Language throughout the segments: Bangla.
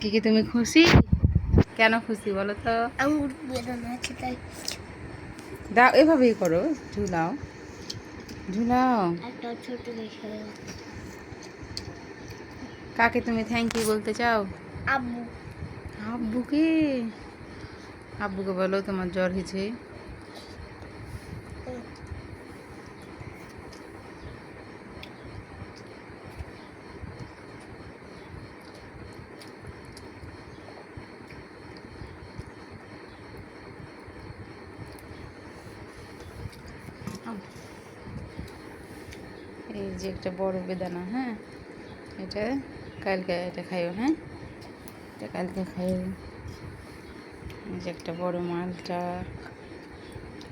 আজকে কি তুমি খুশি? কেন খুশি বলো তো? আঙুর বেদানা আছে তাই। দাও, এভাবেই করো, ঝুলাও ঝুলাও। একটা ছোট দেখে কাকে তুমি থ্যাংক ইউ বলতে চাও? আব্বু। আব্বুকে। আব্বুকে বলো তোমার জ্বর হয়েছে। এই যে একটা বড় বেদানা, হ্যাঁ, এটা কালকে এটা খাইও, হ্যাঁ, এটা কালকে খাইও। এই যে একটা বড় মালটা,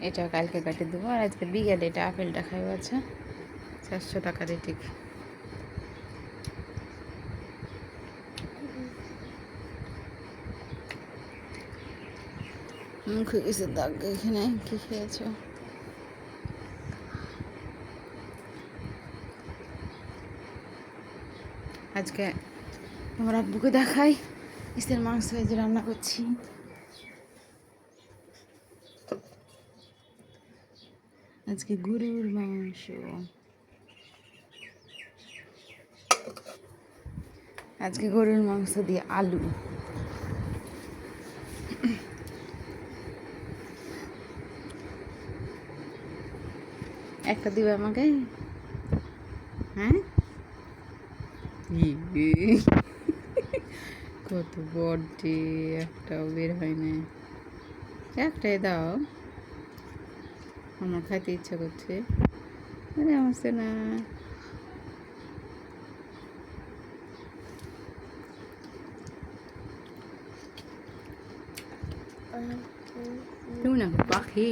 এটা কালকে কাটে দেবো। আর আজকে বিকেলে এটা আপেলটা খাইও। আচ্ছা, 400 টাকা দিয়ে ঠিক। মুখে কিছু দাগ এখানে, কি খেয়েছো? আজকে তোমার আব্বুকে দেখাই, ইসের মাংস এই যে রান্না করছি। আজকে গরুর মাংস, আজকে গরুর মাংস দিয়ে আলু। একটা দিবে আমাকে, হ্যাঁ? কত বড্ডে, একটাও বের হয় না। একটাই দাও, আমার খাইতে ইচ্ছা করছে। আরে আমার না, তুমি না পাখি।